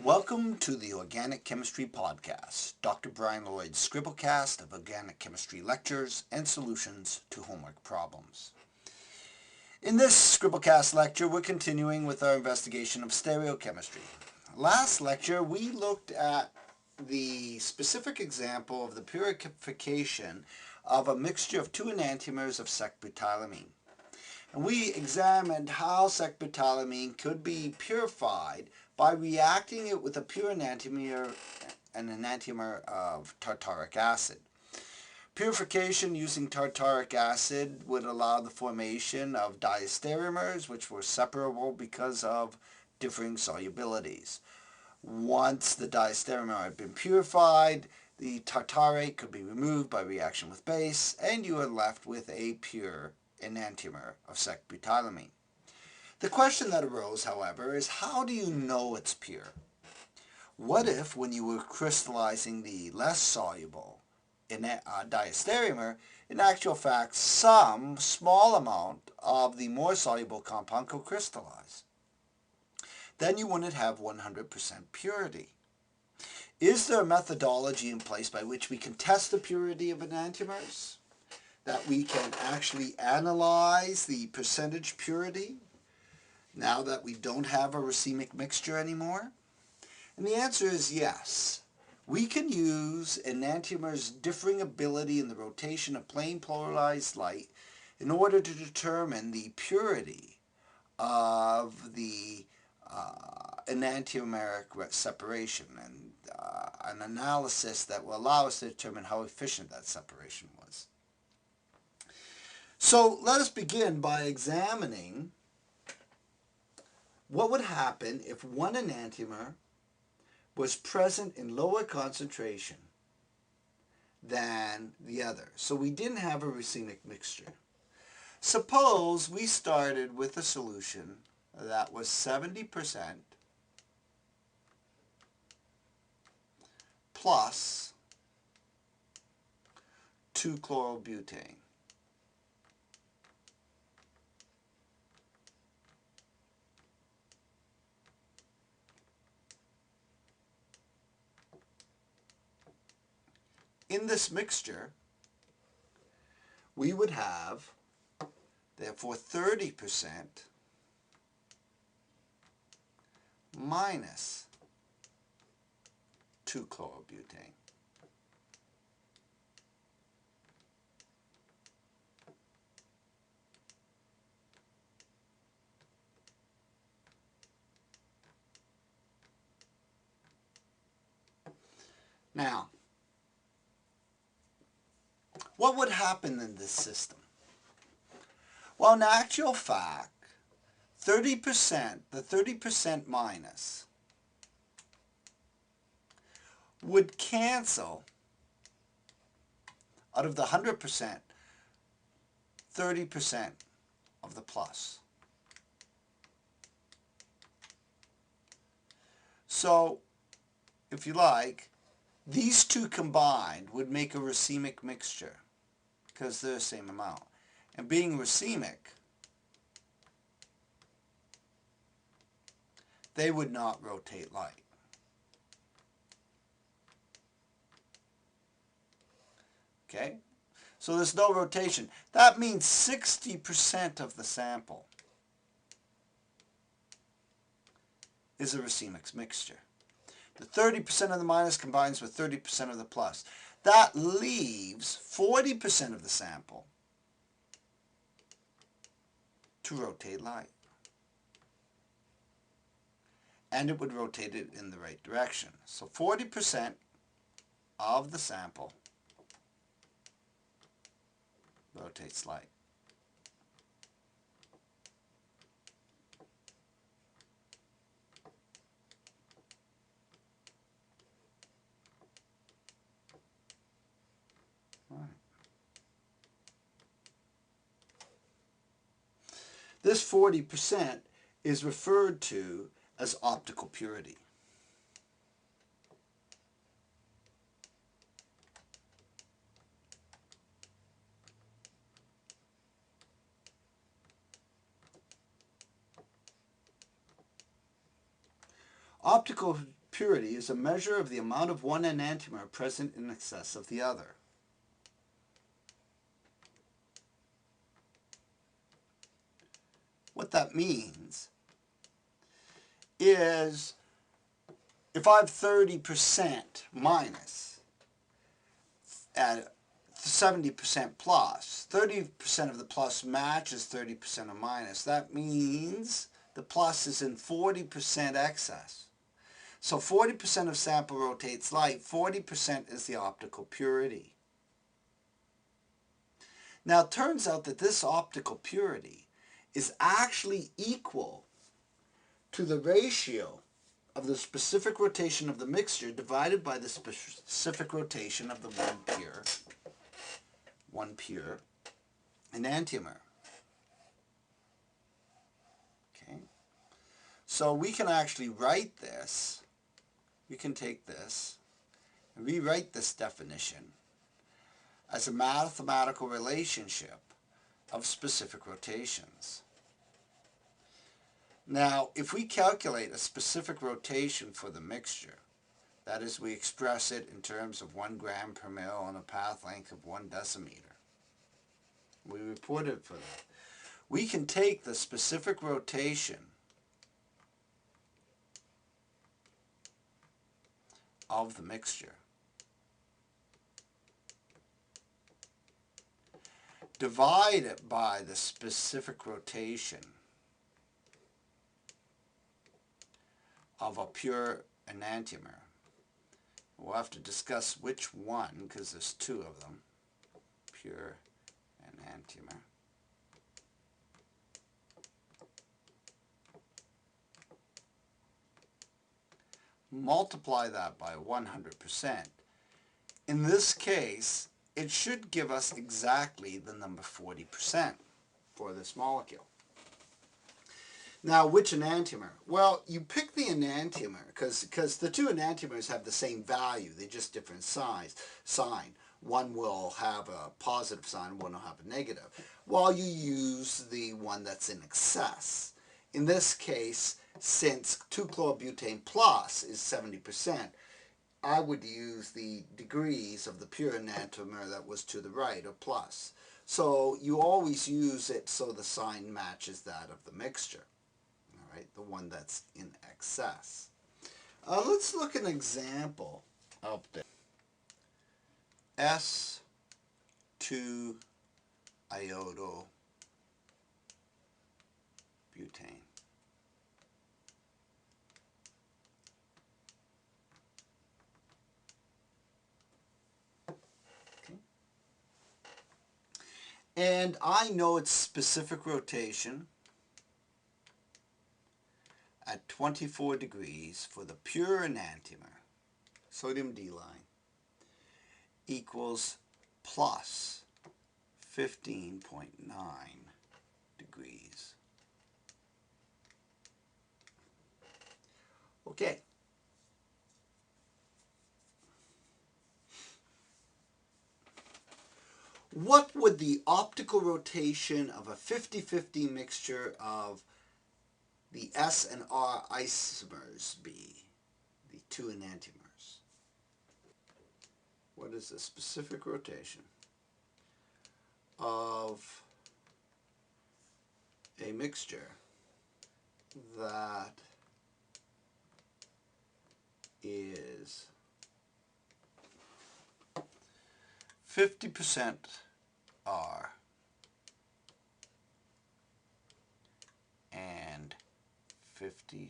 Welcome to the Organic Chemistry Podcast, Dr. Brian Lloyd's scribblecast of organic chemistry lectures and solutions to homework problems. In this scribblecast lecture, we're continuing with our investigation of stereochemistry. Last lecture, we looked at the specific example of the purification of a mixture of two enantiomers of sec-butylamine. And we examined how sec-butylamine could be purified by reacting it with a pure enantiomer, an enantiomer of tartaric acid. Purification using tartaric acid would allow the formation of diastereomers, which were separable because of differing solubilities. Once the diastereomer had been purified, the tartarate could be removed by reaction with base, and you are left with a pure enantiomer of sec-butylamine. The question that arose, however, is how do you know it's pure? What if, when you were crystallizing the less soluble diastereomer, in actual fact, some small amount of the more soluble compound could crystallize? Then you wouldn't have 100% purity. Is there a methodology in place by which we can test the purity of enantiomers? That we can actually analyze the percentage purity now that we don't have a racemic mixture anymore? And the answer is yes. We can use enantiomers' differing ability in the rotation of plane polarized light in order to determine the purity of the enantiomeric separation, and an analysis that will allow us to determine how efficient that separation was. So let us begin by examining what would happen if one enantiomer was present in lower concentration than the other. So we didn't have a racemic mixture. Suppose we started with a solution that was 70% plus 2-chlorobutane. In this mixture, we would have, therefore, 30% minus 2-chlorobutane. Now, what would happen in this system? Well, in actual fact, the 30% minus, would cancel out of the 100%, 30% of the plus. So, if you like, these two combined would make a racemic mixture because they're the same amount. And being racemic, they would not rotate light. Okay? So there's no rotation. That means 60% of the sample is a racemic mixture. The 30% of the minus combines with 30% of the plus. That leaves 40% of the sample to rotate light. And it would rotate it in the right direction. So 40% of the sample rotates light. This 40% is referred to as optical purity. Optical purity is a measure of the amount of one enantiomer present in excess of the other. What that means is if I have 30% minus at 70% plus, 30% of the plus matches 30% of minus. That means the plus is in 40% excess. So 40% of sample rotates light, 40% is the optical purity. Now it turns out that this optical purity is actually equal to the ratio of the specific rotation of the mixture divided by the specific rotation of the one pure enantiomer. Okay, so we can actually write this. We can take this and rewrite this definition as a mathematical relationship of specific rotations. Now, if we calculate a specific rotation for the mixture, that is, we express it in terms of 1 gram per mil on a path length of 1 decimeter. We report it for that. We can take the specific rotation of the mixture, divide it by the specific rotation of a pure enantiomer. We'll have to discuss which one, because there's 2 of them. Pure enantiomer. Multiply that by 100%. In this case, it should give us exactly the number 40% for this molecule. Now, which enantiomer? Well, you pick the enantiomer because the 2 enantiomers have the same value. They're just different sign. One will have a positive sign, one will have a negative. While you use the one that's in excess. In this case, since 2-chlorobutane plus is 70%, I would use the degrees of the pure enantiomer that was to the right, or plus. So you always use it so the sign matches that of the mixture. Right, the one that's in excess. Let's look at an example of this. S2-iodobutane. Okay. And I know its specific rotation at 24 degrees for the pure enantiomer, sodium D line, equals plus 15.9 degrees. Okay. What would the optical rotation of a 50-50 mixture of the S and R isomers be, the 2 enantiomers? What is the specific rotation of a mixture that is 50% R and 50%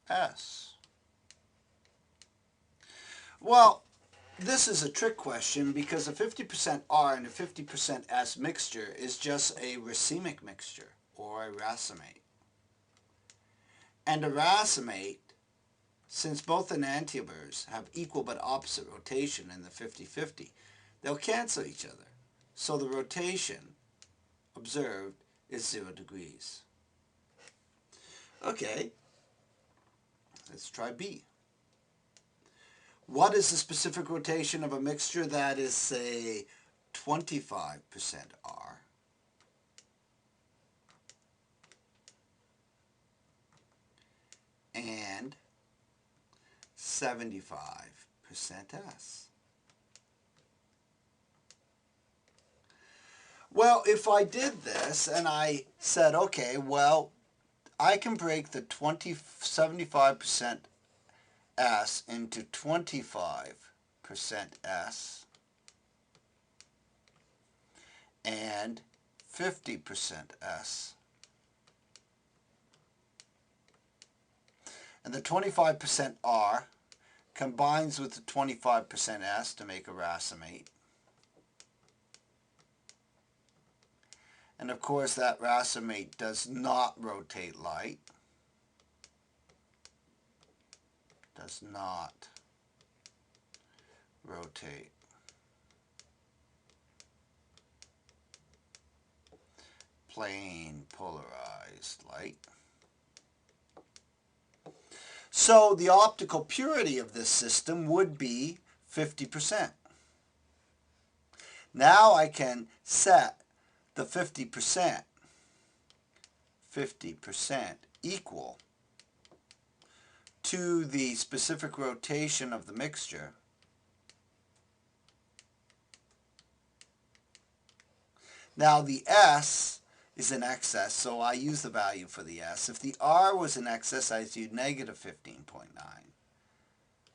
S? Well, this is a trick question because a 50% R and a 50% S mixture is just a racemic mixture or a racemate. And a racemate, since both enantiomers have equal but opposite rotation in the 50-50, they'll cancel each other. So the rotation observed is 0 degrees. Okay, let's try B. What is the specific rotation of a mixture that is, say, 25% R and S. Well, if I did this and I said, okay, well, I can break the 75% S into 25% S and 50% S. And the 25% R combines with the 25% S to make a racemate. And of course that racemate does not rotate light. Does not rotate. Plane polarized light. So the optical purity of this system would be 50%. Now I can set the 50% equal to the specific rotation of the mixture. Now the S is in excess, so I use the value for the S. If the R was in excess, I use negative 15.9.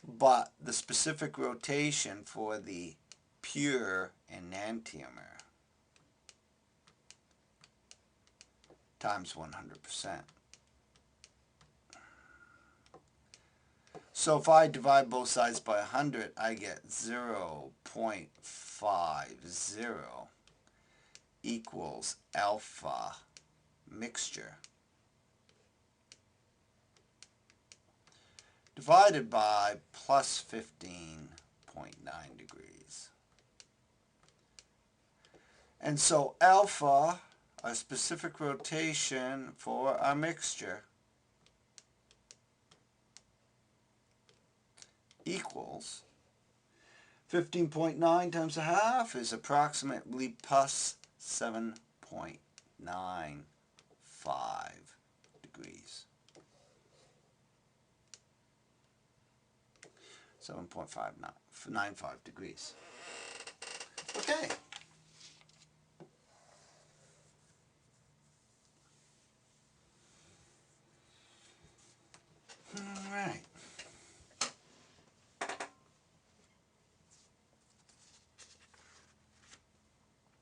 But the specific rotation for the pure enantiomer times 100%. So if I divide both sides by 100, I get 0.50 equals alpha mixture divided by plus 15.9 degrees. And so alpha, a specific rotation for our mixture, equals 15.9 times a half is approximately plus 7.95 degrees. 7.595 degrees. Okay. All right.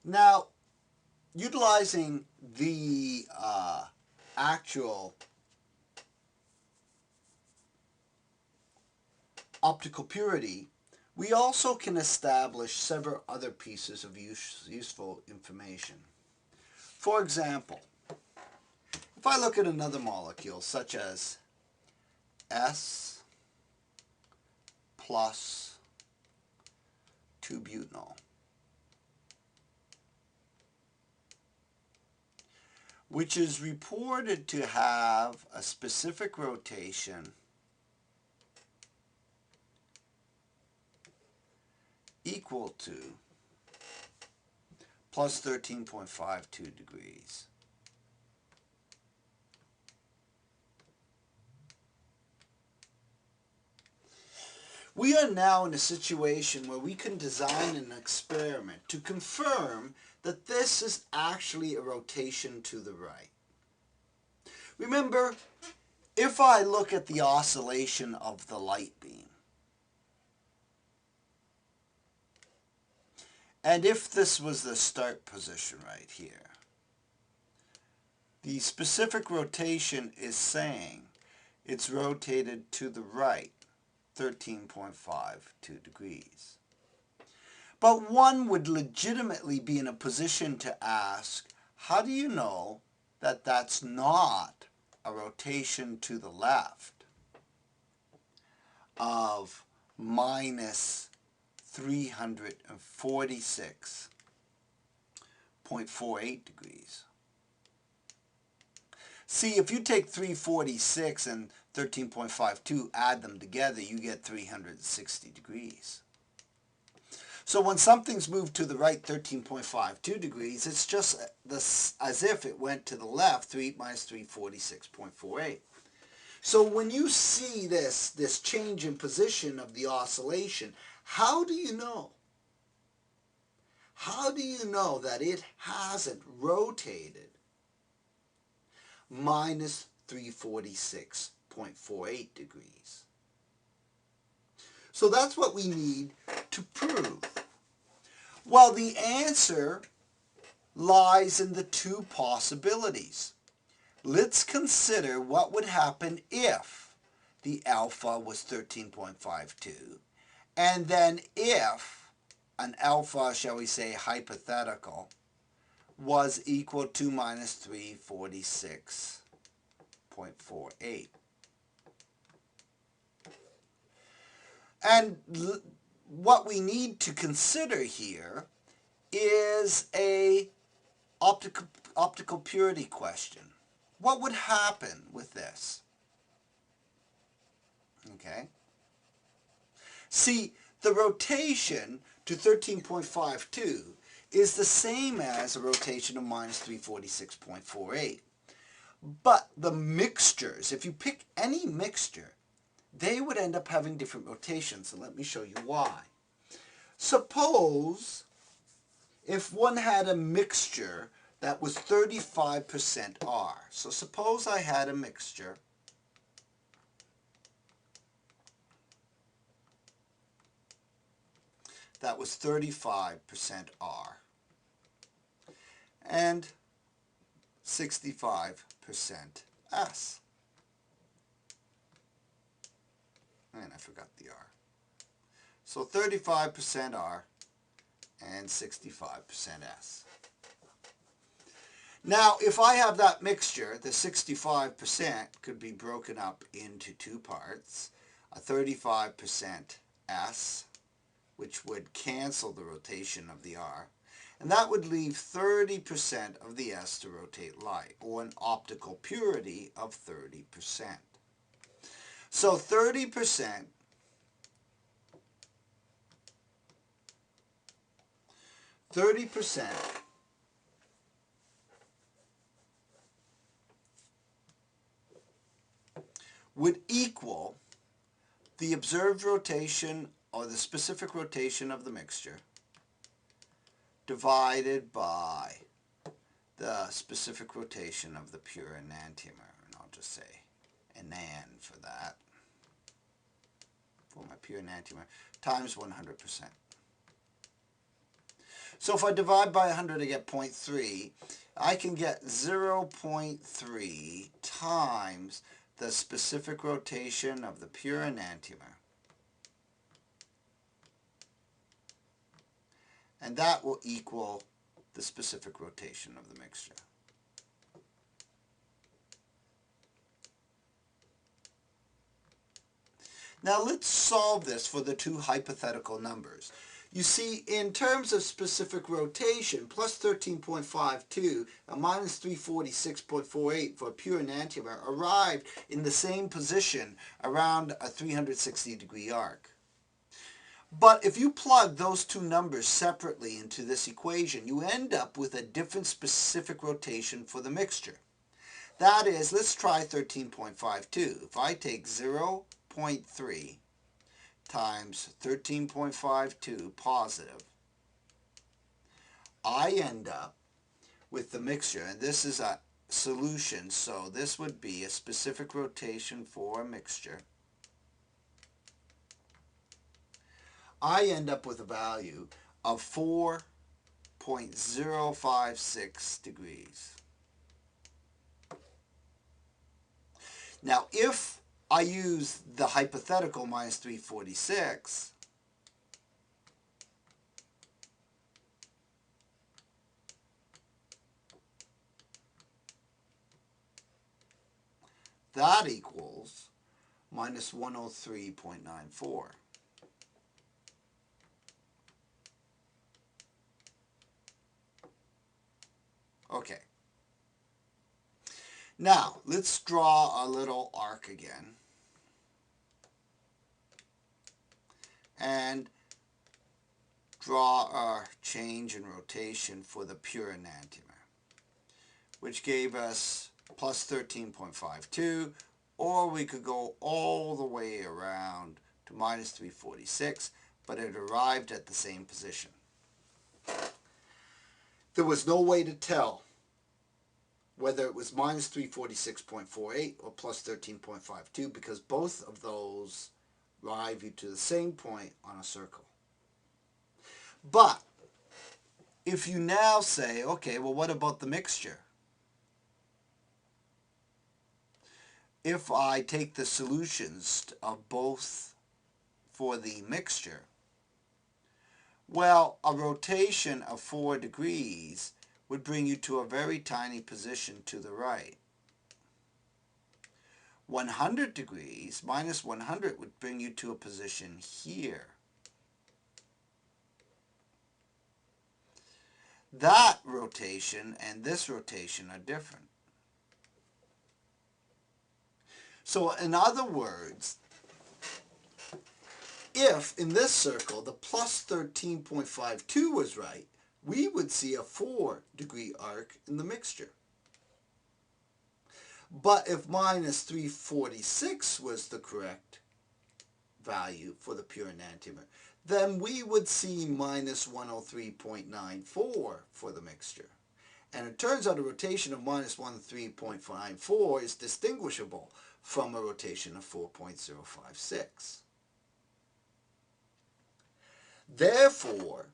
Now, utilizing the actual optical purity, we also can establish several other pieces of useful information. For example, if I look at another molecule such as S plus 2-butanol, which is reported to have a specific rotation equal to plus 13.52 degrees. We are now in a situation where we can design an experiment to confirm that this is actually a rotation to the right. Remember, if I look at the oscillation of the light beam, and if this was the start position right here, the specific rotation is saying it's rotated to the right 13.52 degrees. But one would legitimately be in a position to ask, how do you know that that's not a rotation to the left of minus 346.48 degrees? See, if you take 346 and 13.52, add them together, you get 360 degrees. So when something's moved to the right 13.52 degrees, it's just as if it went to the left 3 minus 346.48. So when you see this change in position of the oscillation, how do you know? How do you know that it hasn't rotated minus 346.48 degrees? So that's what we need to prove. Well, the answer lies in the two possibilities. Let's consider what would happen if the alpha was 13.52, and then if an alpha, shall we say, hypothetical, was equal to minus 346.48. And what we need to consider here is a optical purity question. What would happen with this? Okay. See, the rotation to 13.52 is the same as a rotation of minus 346.48. But the mixtures, if you pick any mixture, they would end up having different rotations. And let me show you why. Suppose if one had a mixture that was 35% R. So suppose I had a mixture that was 35% R and 65% S. And I forgot the R. So 35% R and 65% S. Now, if I have that mixture, the 65% could be broken up into two parts. A 35% S, which would cancel the rotation of the R, and that would leave 30% of the S to rotate light, or an optical purity of 30%. So 30% would equal the observed rotation or the specific rotation of the mixture divided by the specific rotation of the pure enantiomer. And I'll just say enan for that, for my pure enantiomer, times 100%. So if I divide by 100, I get 0.3. I can get 0.3 times the specific rotation of the pure enantiomer. And that will equal the specific rotation of the mixture. Now let's solve this for the two hypothetical numbers. You see, in terms of specific rotation, plus 13.52 and minus 346.48 for a pure enantiomer arrived in the same position around a 360 degree arc. But if you plug those two numbers separately into this equation, you end up with a different specific rotation for the mixture. That is, let's try 13.52. If I take 0.3 times 13.52 positive, I end up with the mixture, and this is a solution, so this would be a specific rotation for a mixture. I end up with a value of 4.056 degrees. Now, if I use the hypothetical minus 346, that equals minus 103.94. Okay. Now, let's draw a little arc again. And draw our change in rotation for the pure enantiomer, which gave us plus 13.52 or we could go all the way around to minus 346, but it arrived at the same position. There was no way to tell whether it was minus 346.48 or plus 13.52 because both of those drive you to the same point on a circle. But if you now say, okay, well, what about the mixture? If I take the solutions of both for the mixture, well, a rotation of 4 degrees would bring you to a very tiny position to the right. 100 degrees minus 100 would bring you to a position here. That rotation and this rotation are different. So in other words, if in this circle the plus 13.52 was right, we would see a 4-degree arc in the mixture. But if minus 346 was the correct value for the pure enantiomer, then we would see minus 103.94 for the mixture. And it turns out a rotation of minus 103.94 is distinguishable from a rotation of 4.056. Therefore,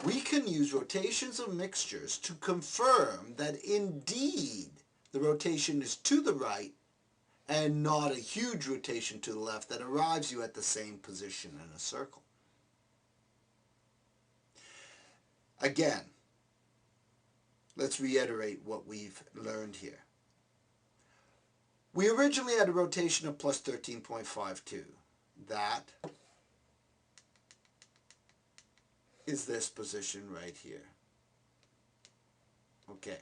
we can use rotations of mixtures to confirm that indeed the rotation is to the right and not a huge rotation to the left that arrives you at the same position in a circle. Again, let's reiterate what we've learned here. We originally had a rotation of plus 13.52. That is this position right here. Okay.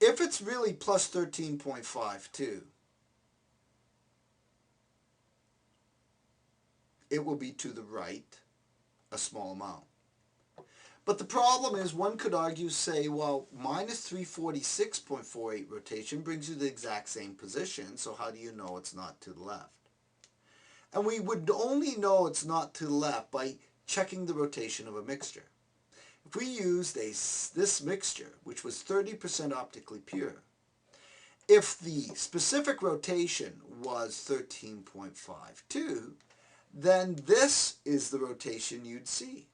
If it's really plus 13.52, it will be to the right a small amount. But the problem is one could argue, say, well, minus 346.48 rotation brings you the exact same position, so how do you know it's not to the left? And we would only know it's not to the left by checking the rotation of a mixture. If we used this mixture, which was 30% optically pure, if the specific rotation was 13.52, then this is the rotation you'd see.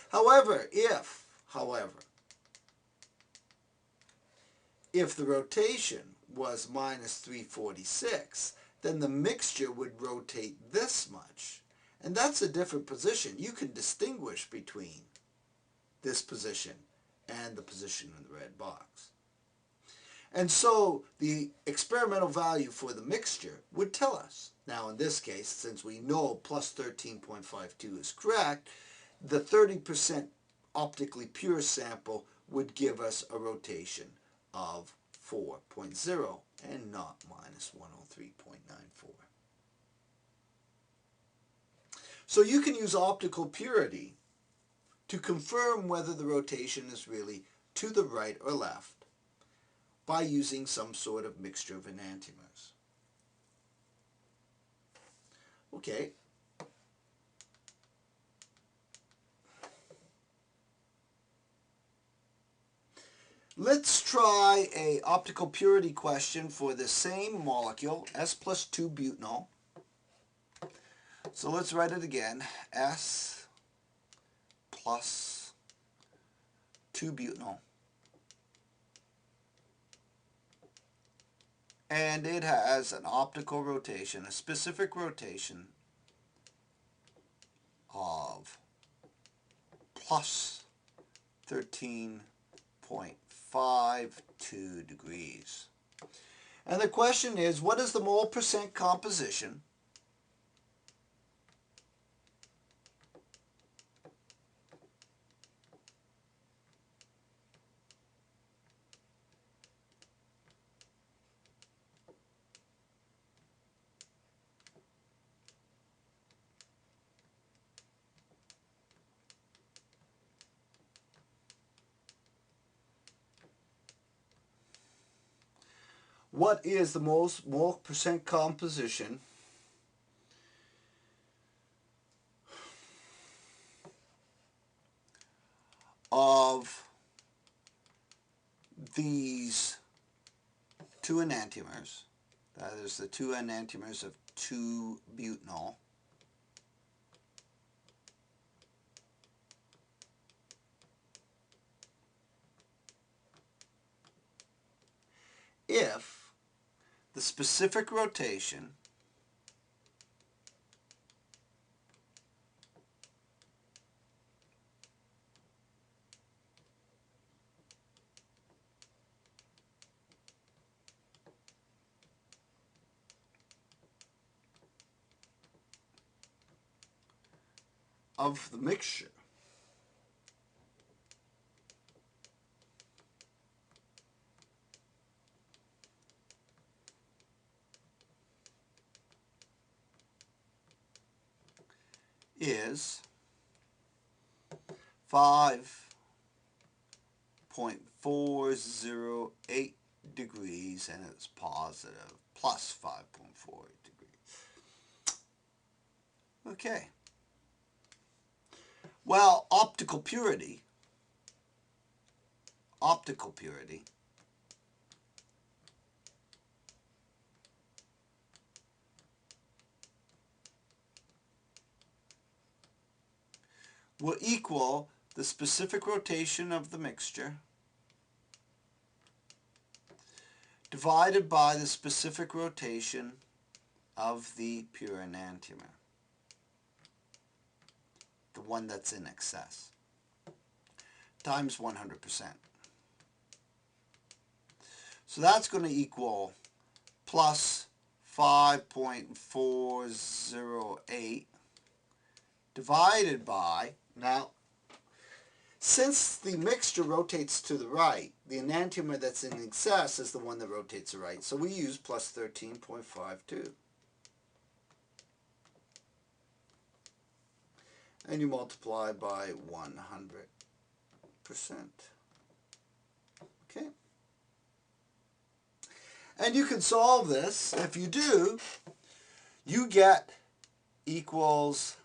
However, if the rotation was minus 346, then the mixture would rotate this much. And that's a different position. You can distinguish between this position and the position in the red box. And so the experimental value for the mixture would tell us. Now in this case, since we know plus 13.52 is correct, the 30% optically pure sample would give us a rotation of 4.0 and not minus 103.94. So you can use optical purity to confirm whether the rotation is really to the right or left by using some sort of mixture of enantiomers. Okay. Let's try an optical purity question for the same molecule, S plus 2 butanol. So let's write it again, S plus 2 butanol. And it has an optical rotation, a specific rotation of plus 13.52 degrees. And the question is, what is the mole percent composition what is the mole percent composition of these two enantiomers, that is the two enantiomers of 2-butanol, if the specific rotation of the mixture is 5.408 degrees, and it's positive, plus 5.48 degrees. Okay. Well, optical purity will equal the specific rotation of the mixture divided by the specific rotation of the pure enantiomer, the one that's in excess, times 100%. So that's going to equal plus 5.408 divided by, now, since the mixture rotates to the right, the enantiomer that's in excess is the one that rotates to the right. So we use plus 13.52. And you multiply by 100%. Okay? And you can solve this. If you do, you get equals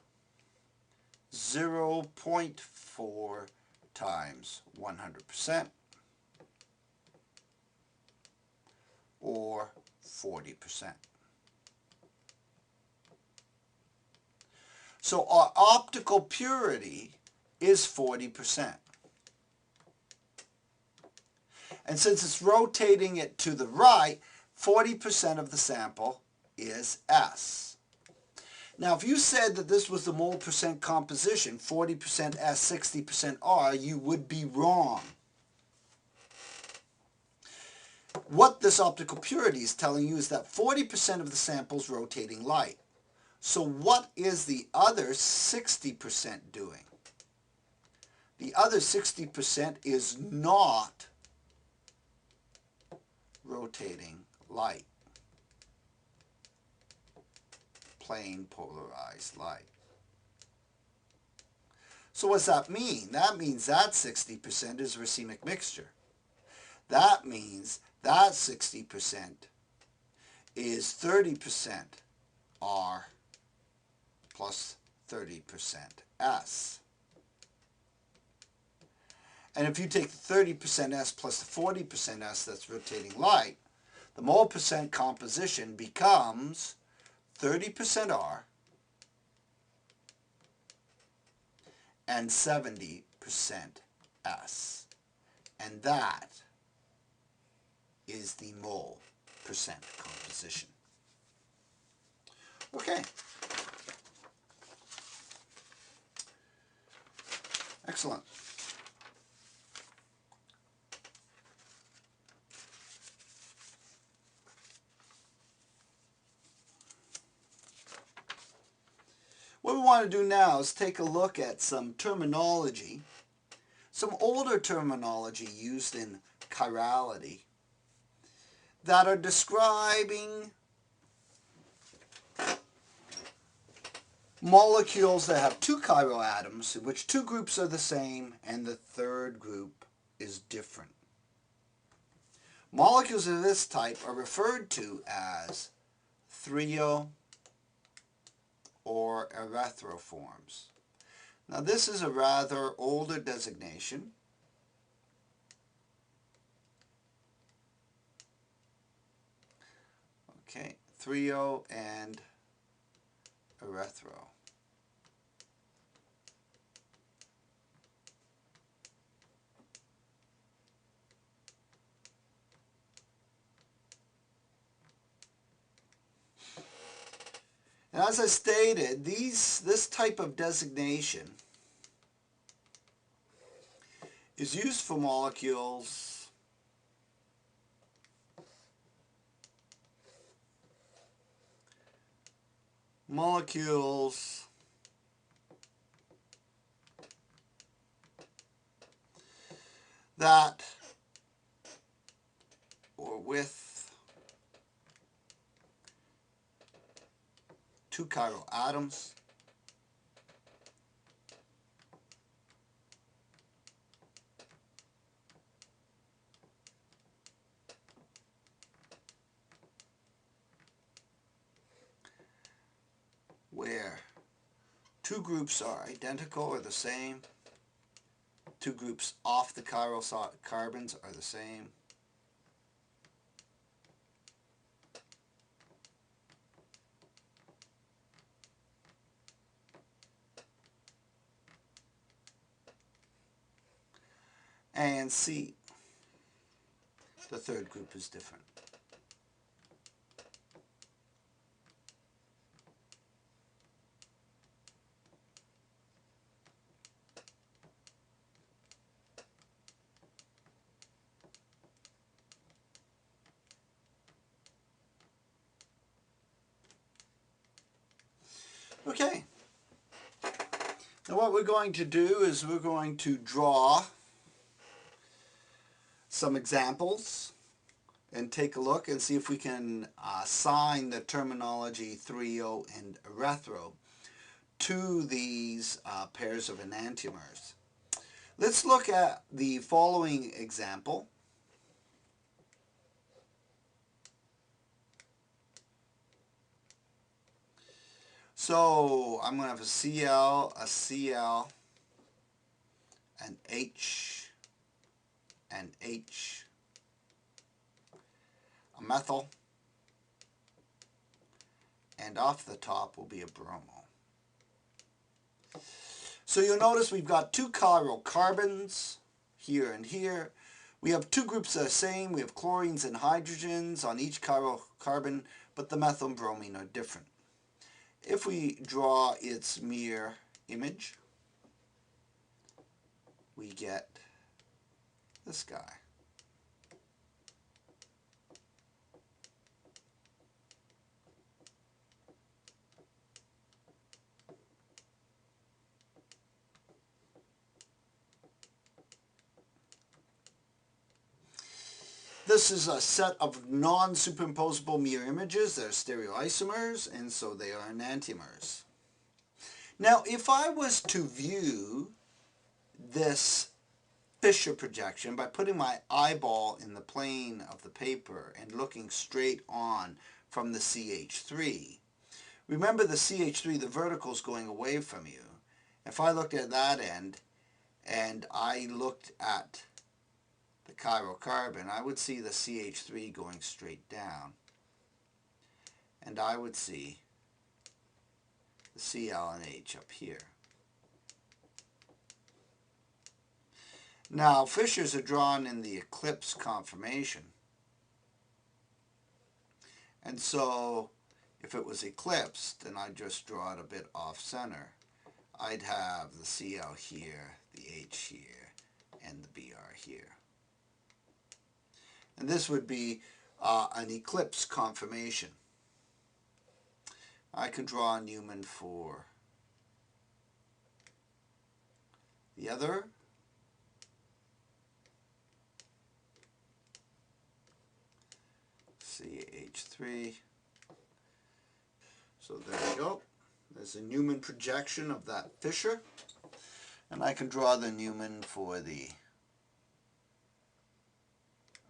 0.4 times 100%, or 40%. So our optical purity is 40%. And since it's rotating it to the right, 40% of the sample is S. Now, if you said that this was the mole percent composition, 40% S, 60% R, you would be wrong. What this optical purity is telling you is that 40% of the sample is rotating light. So what is the other 60% doing? The other 60% is not rotating light. Plain polarized light. So what does that mean? That means that 60% is racemic mixture. That means that 60% is 30% R plus 30% S. And if you take the 30% S plus the 40% S that's rotating light, the mole percent composition becomes 30% R and 70% S. And that is the mole percent composition. Okay. Excellent. What we want to do now is take a look at some terminology, some older terminology used in chirality that are describing molecules that have two chiral atoms, in which two groups are the same and the third group is different. Molecules of this type are referred to as Threo or Erythro forms. Now this is a rather older designation. Okay, Threo and Erythro. And as I stated, this type of designation is used for molecules that, or with two chiral atoms, where two groups are identical or the same, two groups off the chiral carbons are the same, and C, the third group is different. Okay, now what we're going to do is we're going to draw some examples and take a look and see if we can assign the terminology Threo and Erythro to these pairs of enantiomers. Let's look at the following example. So I'm going to have a Cl, a Cl, an H, an H, a methyl, and off the top will be a bromo. So you'll notice we've got two chiral carbons here and here. We have two groups that are the same. We have chlorines and hydrogens on each chiral carbon, but the methyl and bromine are different. If we draw its mirror image, we get this guy. This is a set of non-superimposable mirror images. They're stereoisomers, and so they are enantiomers. Now, if I was to view this Fisher projection by putting my eyeball in the plane of the paper and looking straight on from the CH3, remember the CH3, the vertical is going away from you. If I looked at that end and I looked at the chiral carbon, I would see the CH3 going straight down, and I would see the Cl and H up here. Now, fissures are drawn in the eclipse conformation, and so if it was eclipsed, and I just draw it a bit off center, I'd have the Cl here, the H here, and the Br here. And this would be an eclipse conformation. I could draw a Newman for the other. CH3. So there we go. There's a Newman projection of that fissure. And I can draw the Newman for the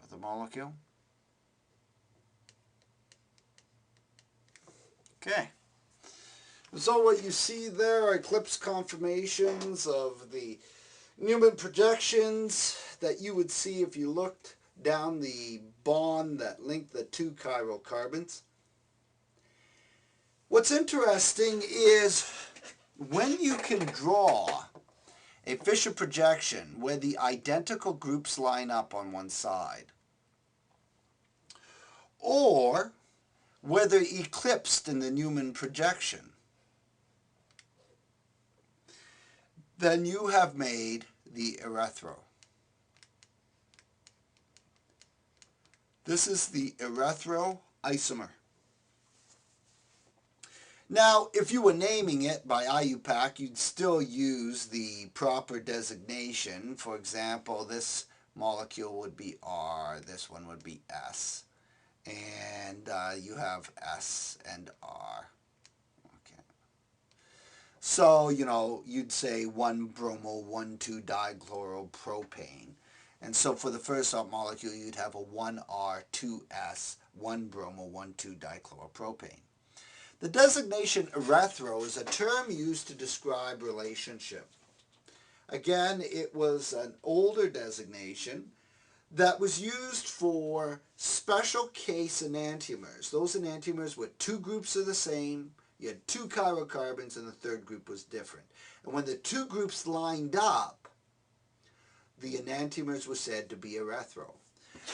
other molecule. Okay. So what you see there are eclipse conformations of the Newman projections that you would see if you looked down the bond that linked the two chiral carbons. What's interesting is when you can draw a Fisher projection where the identical groups line up on one side, or where they're eclipsed in the Newman projection, then you have made the erythro. This is the erythro isomer. Now, if you were naming it by IUPAC, you'd still use the proper designation. For example, this molecule would be R, this one would be S, and you have S and R. Okay. So, you know, you'd say 1-bromo, 1,2-dichloropropane. And so for the first molecule, you'd have a 1R, 2S, 1-bromo, 1,2-dichloropropane. The designation erythro is a term used to describe relationship. Again, it was an older designation that was used for special case enantiomers. Those enantiomers where two groups are the same, you had two chiral carbons, and the third group was different. And when the two groups lined up, the enantiomers were said to be erythro.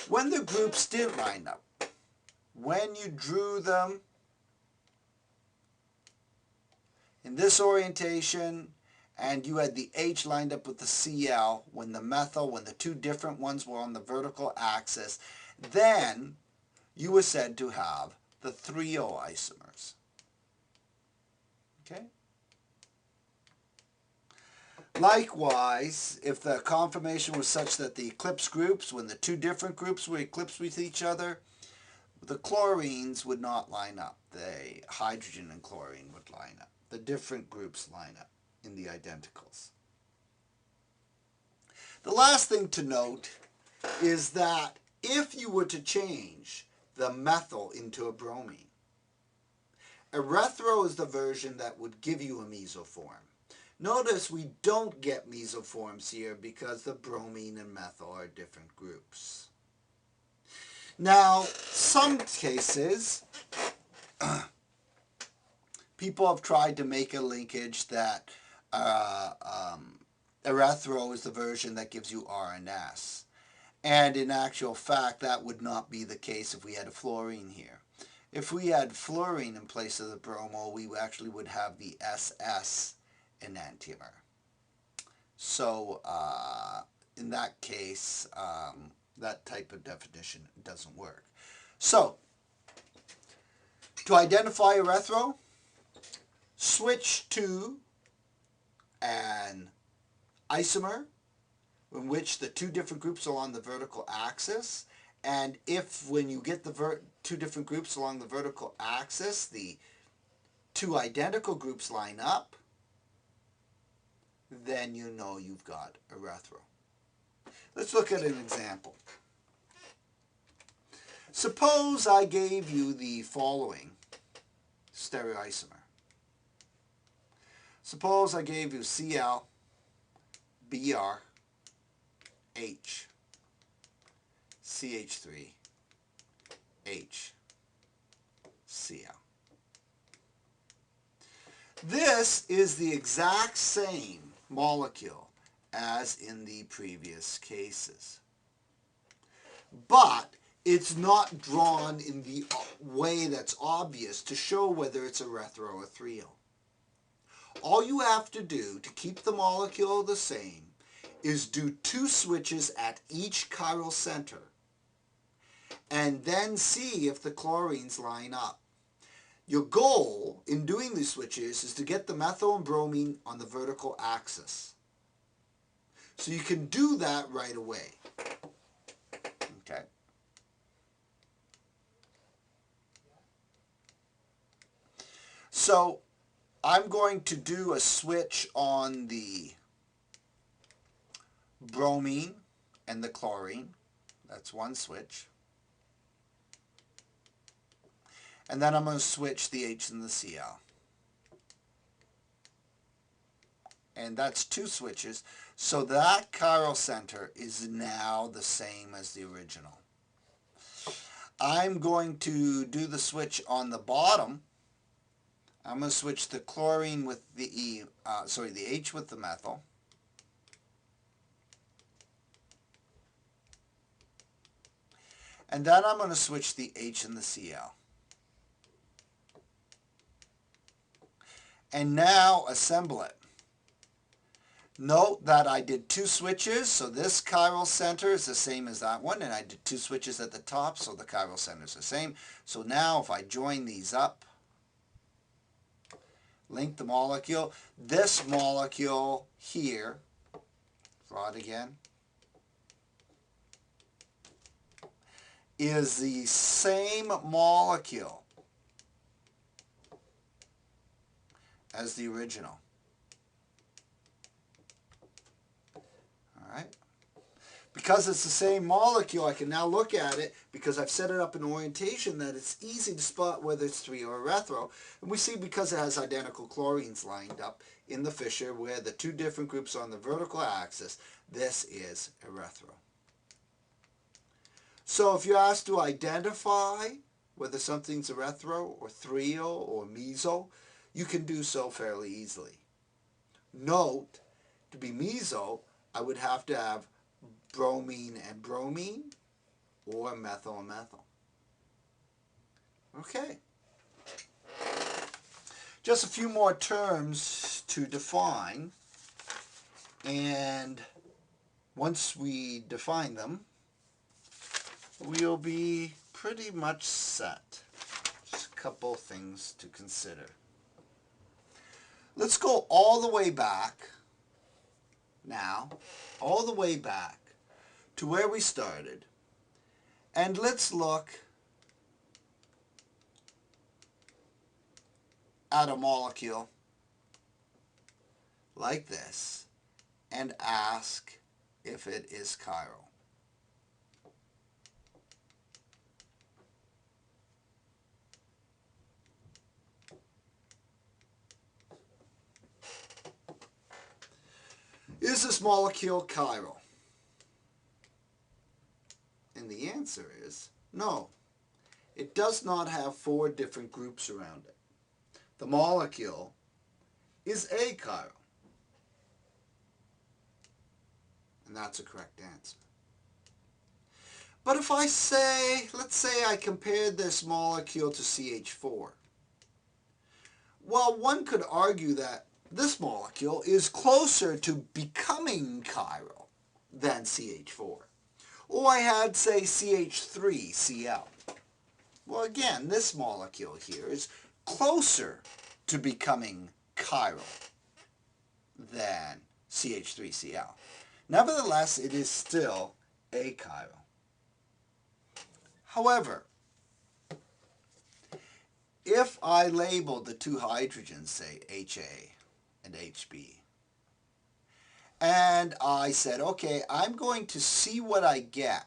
When the groups didn't line up, when you drew them in this orientation, and you had the H lined up with the Cl, when the methyl, when the two different ones were on the vertical axis, then you were said to have the Threo isomers. Okay? Likewise, if the conformation was such that the eclipse groups, when the two different groups were eclipsed with each other, the chlorines would not line up. The hydrogen and chlorine would line up. The different groups line up in the identicals. The last thing to note is that if you were to change the methyl into a bromine, erythro is the version that would give you a mesoform. Notice we don't get mesoforms here because the bromine and methyl are different groups. Now, some cases, people have tried to make a linkage that erythro is the version that gives you R and S. And in actual fact, that would not be the case if we had a fluorine here. If we had fluorine in place of the bromo, we actually would have the SS enantiomer. So in that case, that type of definition doesn't work. So, to identify erythro, switch to an isomer in which the two different groups are along the vertical axis, and if when you get the two different groups along the vertical axis, the two identical groups line up, then you know you've got erythro. Let's look at an example. Suppose I gave you the following stereoisomer. Suppose I gave you Cl, Br, H, CH3, H, Cl. This is the exact same molecule as in the previous cases, but it's not drawn in the way that's obvious to show whether it's erythro or Threo. All you have to do to keep the molecule the same is do two switches at each chiral center and then see if the chlorines line up. Your goal in doing these switches is to get the methyl and bromine on the vertical axis. So you can do that right away. Okay. So I'm going to do a switch on the bromine and the chlorine. That's one switch. And then I'm going to switch the H and the Cl. And that's 2 switches. So that chiral center is now the same as the original. I'm going to do the switch on the bottom. I'm going to switch the chlorine with the the H with the methyl. And then I'm going to switch the H and the Cl. And now assemble it. Note that I did 2 switches, so this chiral center is the same as that one, and I did 2 switches at the top, so the chiral center is the same. So now if I join these up, link the molecule, this molecule here, draw it again, is the same molecule as the original. Alright? Because it's the same molecule, I can now look at it, because I've set it up in orientation, that it's easy to spot whether it's Threo Erythro. And we see because it has identical chlorines lined up in the fissure where the 2 different groups are on the vertical axis, this is erythro. So if you're asked to identify whether something's erythro or threo or meso, you can do so fairly easily. Note, to be meso, I would have to have bromine and bromine, or methyl and methyl. Okay. Just a few more terms to define, and once we define them, we'll be pretty much set. Just a couple things to consider. Let's go all the way back now, all the way back to where we started, and let's look at a molecule like this and ask if it is chiral. Is this molecule chiral? And the answer is no. It does not have 4 different groups around it. The molecule is achiral. And that's a correct answer. But if I say, let's say I compared this molecule to CH4. Well, one could argue that this molecule is closer to becoming chiral than CH4. Or I had, say, CH3Cl. Well, again, this molecule here is closer to becoming chiral than CH3Cl. Nevertheless, it is still achiral. However, if I labeled the 2 hydrogens, say HA and HB, and I said, okay, I'm going to see what I get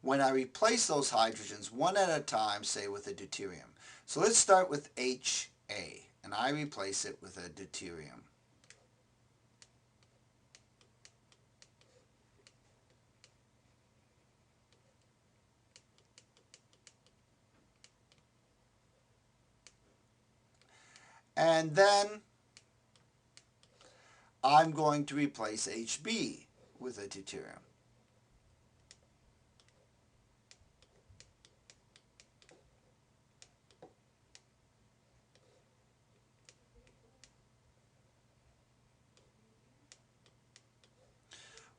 when I replace those hydrogens one at a time, say with a deuterium. So let's start with HA, and I replace it with a deuterium. And then I'm going to replace HB with a deuterium.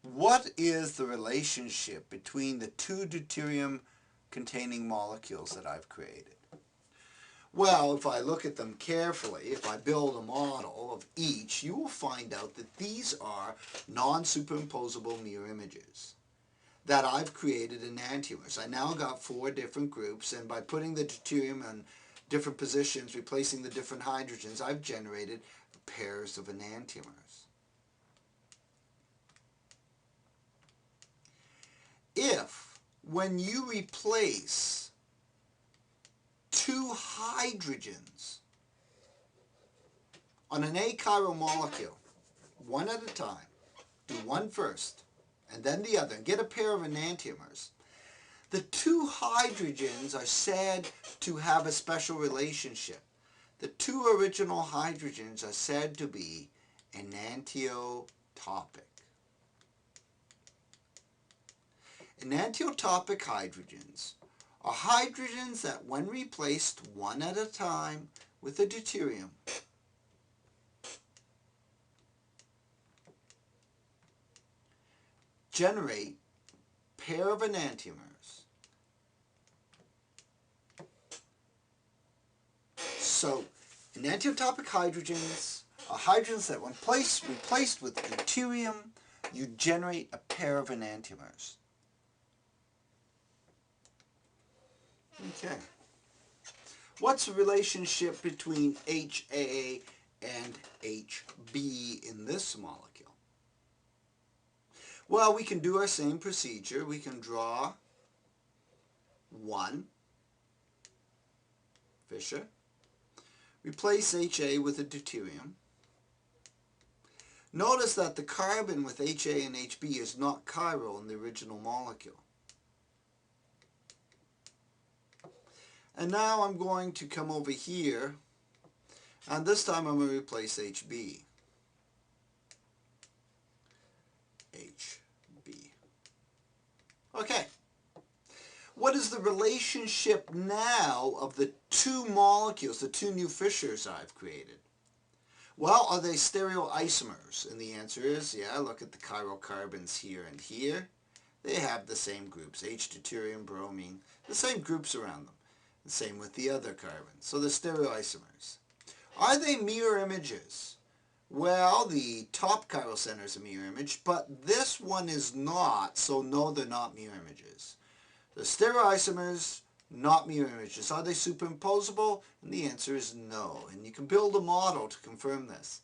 What is the relationship between the 2 deuterium-containing molecules that I've created? Well, if I look at them carefully, if I build a model of each, you will find out that these are non-superimposable mirror images that I've created in enantiomers. I now got 4 different groups, and by putting the deuterium in different positions, replacing the different hydrogens, I've generated pairs of enantiomers. If, when you replace hydrogens on an achiral molecule, one at a time, do one first, and then the other, and get a pair of enantiomers, the two hydrogens are said to have a special relationship. The two original hydrogens are said to be enantiotopic. Enantiotopic hydrogens are hydrogens that, when replaced one at a time with a deuterium, generate pair of enantiomers. So, enantiotopic hydrogens are hydrogens that, when replaced with deuterium, you generate a pair of enantiomers. Okay. What's the relationship between HA and HB in this molecule? Well, we can do our same procedure. We can draw one fissure, replace HA with a deuterium. Notice that the carbon with HA and HB is not chiral in the original molecule. And now I'm going to come over here, and this time I'm going to replace HB. Okay. What is the relationship now of the two molecules, the two new fissures I've created? Well, are they stereoisomers? And the answer is, yeah, look at the chiral carbons here and here. They have the same groups, H, deuterium, bromine, the same groups around them. The same with the other carbons. So they're stereoisomers. Are they mirror images? Well, the top chiral center is a mirror image, but this one is not, so no, they're not mirror images. The stereoisomers, not mirror images. Are they superimposable? And the answer is no. And you can build a model to confirm this.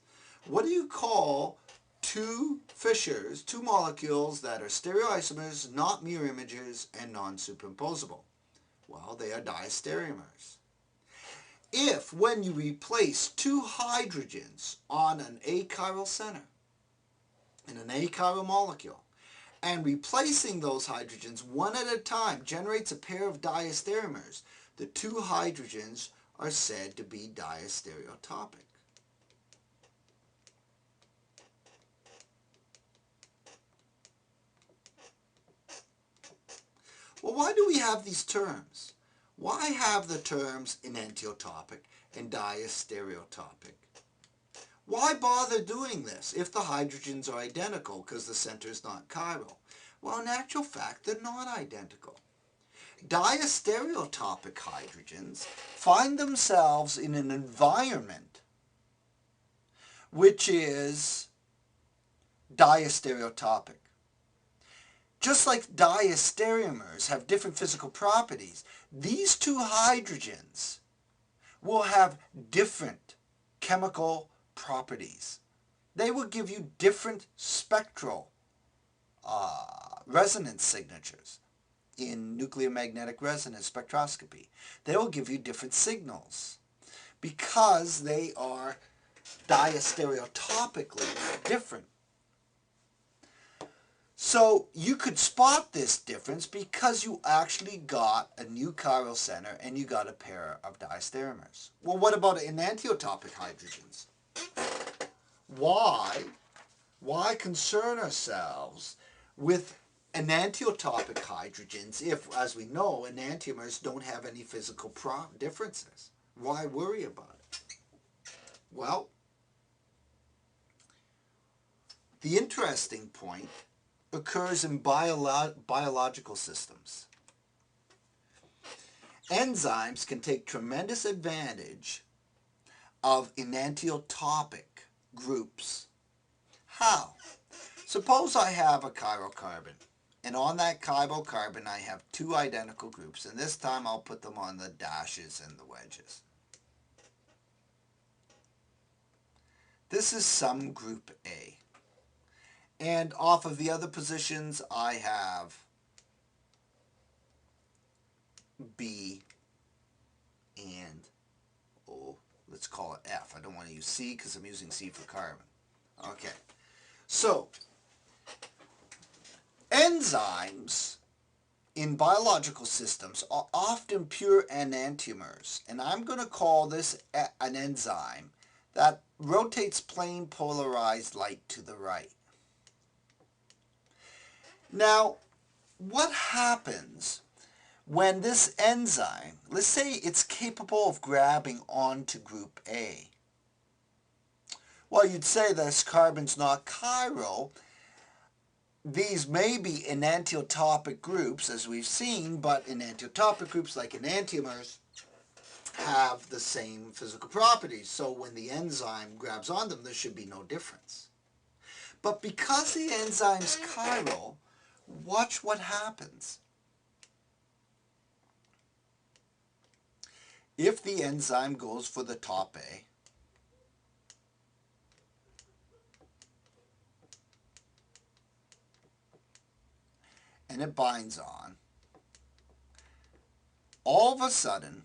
What do you call two fissures, two molecules that are stereoisomers, not mirror images, and non-superimposable? Well, they are diastereomers. If, when you replace two hydrogens on an achiral center, in an achiral molecule, and replacing those hydrogens one at a time generates a pair of diastereomers, the two hydrogens are said to be diastereotopic. Well, why do we have these terms? Why have the terms enantiotopic and diastereotopic? Why bother doing this if the hydrogens are identical because the center is not chiral? Well, in actual fact, they're not identical. Diastereotopic hydrogens find themselves in an environment which is diastereotopic. Just like diastereomers have different physical properties, these two hydrogens will have different chemical properties. They will give you different spectral resonance signatures in nuclear magnetic resonance spectroscopy. They will give you different signals because they are diastereotopically different. So you could spot this difference because you actually got a new chiral center and you got a pair of diastereomers. Well, what about enantiotopic hydrogens? Why concern ourselves with enantiotopic hydrogens if, as we know, enantiomers don't have any physical differences? Why worry about it? Well, the interesting point occurs in biological systems. Enzymes can take tremendous advantage of enantiotopic groups. How? Suppose I have a chiral carbon, and on that chiral carbon I have two identical groups, and this time I'll put them on the dashes and the wedges. This is some group A. And off of the other positions, I have B and, oh, let's call it F. I don't want to use C because I'm using C for carbon. Okay, so enzymes in biological systems are often pure enantiomers, and I'm going to call this an enzyme that rotates plane polarized light to the right. Now, what happens when this enzyme, let's say it's capable of grabbing onto group A? Well, you'd say this carbon's not chiral. These may be enantiotopic groups, as we've seen, but enantiotopic groups like enantiomers have the same physical properties. So when the enzyme grabs on them, there should be no difference. But because the enzyme's chiral, watch what happens. If the enzyme goes for the top A, and it binds on, all of a sudden,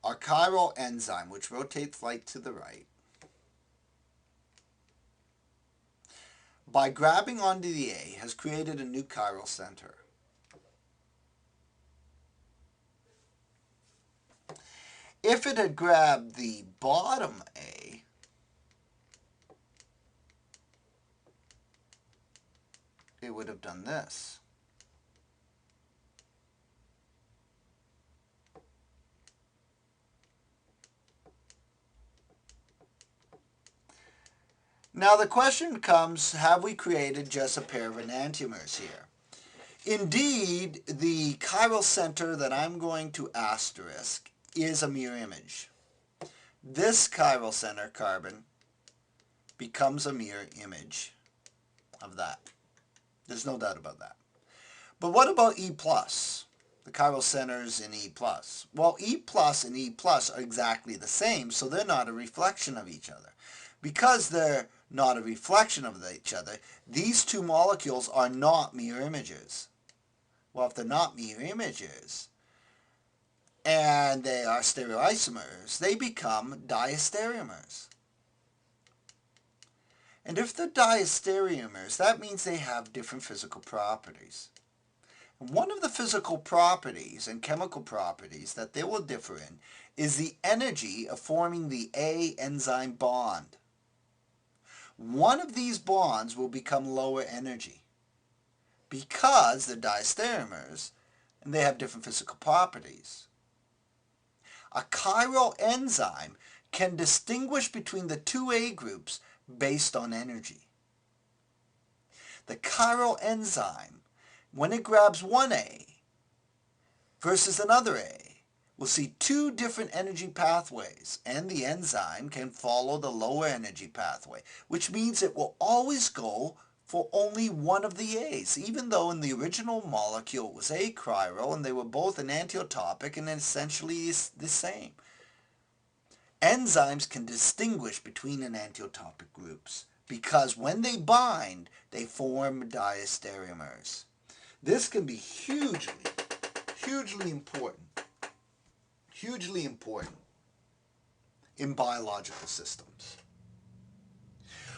our chiral enzyme, which rotates light to the right, by grabbing onto the A, has created a new chiral center. If it had grabbed the bottom A, it would have done this. Now the question comes, have we created just a pair of enantiomers here? Indeed, the chiral center that I'm going to asterisk is a mirror image. This chiral center, carbon, becomes a mirror image of that. There's no doubt about that. But what about E+? The chiral centers in E+. Well, E+ and E+ are exactly the same, so they're not a reflection of each other. Because they're not a reflection of each other, these two molecules are not mirror images. Well, if they're not mirror images, and they are stereoisomers, they become diastereomers. And if they're diastereomers, that means they have different physical properties. And one of the physical properties and chemical properties that they will differ in is the energy of forming the A enzyme bond. One of these bonds will become lower energy because they're diastereomers and they have different physical properties. A chiral enzyme can distinguish between the two A groups based on energy. The chiral enzyme, when it grabs one A versus another A, we'll see two different energy pathways, and the enzyme can follow the lower energy pathway, which means it will always go for only one of the A's, even though in the original molecule it was achiral and they were both enantiotopic and essentially the same. Enzymes can distinguish between enantiotopic groups because when they bind, they form diastereomers. This can be hugely important in biological systems.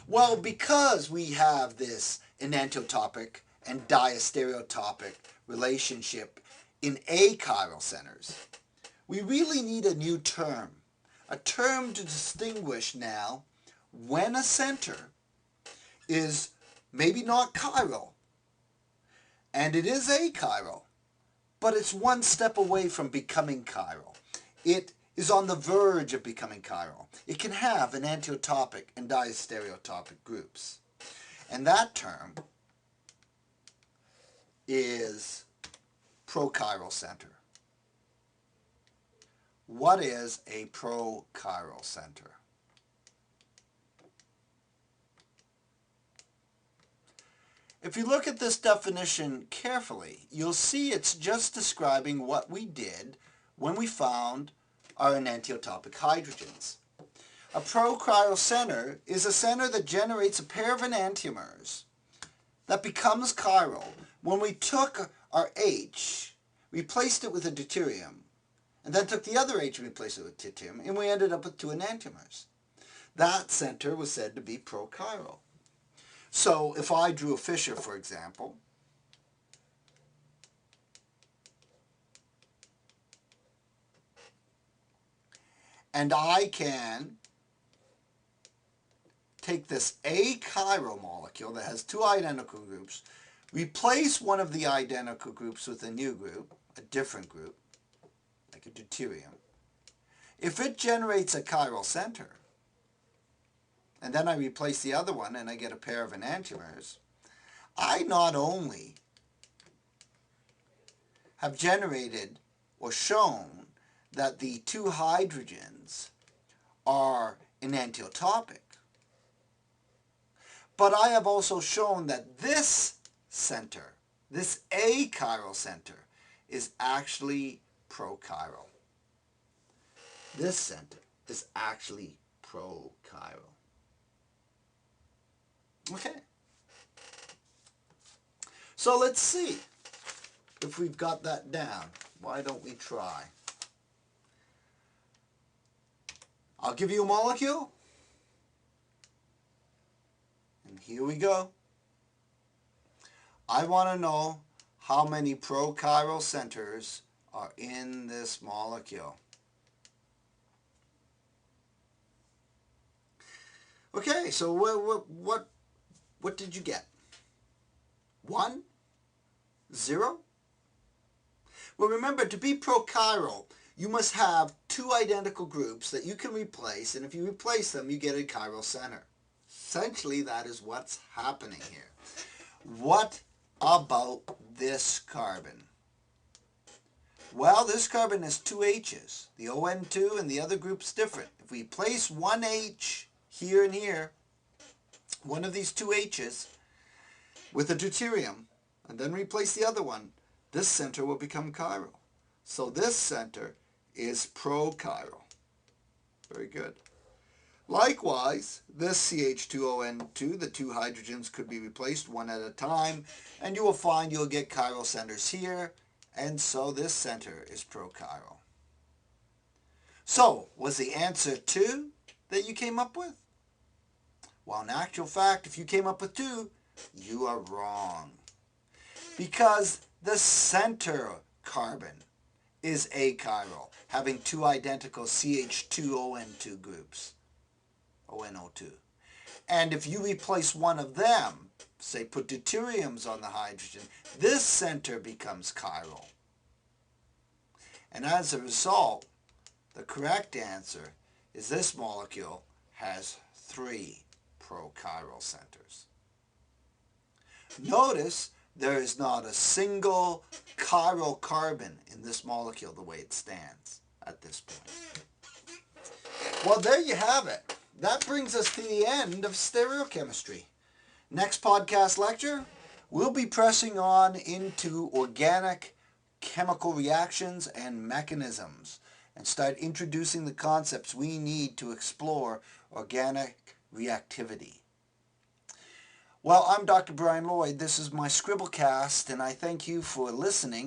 Well, because we have this enantiotopic and diastereotopic relationship in achiral centers, we really need a new term. A term to distinguish now when a center is maybe not chiral, and it is achiral, but it's one step away from becoming chiral. It is on the verge of becoming chiral. It can have enantiotopic and diastereotopic groups. And that term is prochiral center. What is a prochiral center? If you look at this definition carefully, you'll see it's just describing what we did when we found our enantiotopic hydrogens. A prochiral center is a center that generates a pair of enantiomers that becomes chiral when we took our H, replaced it with a deuterium, and then took the other H and replaced it with deuterium, and we ended up with 2 enantiomers. That center was said to be prochiral. So if I drew a fissure, for example, and I can take this achiral molecule that has 2 identical groups, replace one of the identical groups with a new group, a different group, like a deuterium. If it generates a chiral center, and then I replace the other one and I get a pair of enantiomers, I not only have generated or shown that the 2 hydrogens are enantiotopic, but I have also shown that this center, this achiral center, is actually prochiral. This center is actually prochiral. Okay. So let's see if we've got that down. Why don't we try? I'll give you a molecule. And here we go. I want to know how many prochiral centers are in this molecule. Okay, so what did you get? 1? 0? Well, remember, to be prochiral, you must have 2 identical groups that you can replace, and if you replace them, you get a chiral center. Essentially, that is what's happening here. What about this carbon? Well, this carbon has 2 H's, the ON2, and the other group's different. If we place one H here and here, one of these 2 H's, with a deuterium, and then replace the other one, this center will become chiral. So this center is prochiral. Very good. Likewise, this CH2ON2, the 2 hydrogens could be replaced one at a time, and you will find you'll get chiral centers here, and so this center is prochiral. So, was the answer 2 that you came up with? Well, in actual fact, if you came up with 2, you are wrong. Because the center carbon is achiral, having 2 identical CH2ON2 groups, ONO2. And if you replace one of them, say put deuteriums on the hydrogen, this center becomes chiral. And as a result, the correct answer is this molecule has 3 prochiral centers. Notice there is not a single chiral carbon in this molecule the way it stands at this point. Well, there you have it. That brings us to the end of stereochemistry. Next podcast lecture, we'll be pressing on into organic chemical reactions and mechanisms and start introducing the concepts we need to explore organic reactivity. Well, I'm Dr. Brian Lloyd. This is my Scribblecast, and I thank you for listening.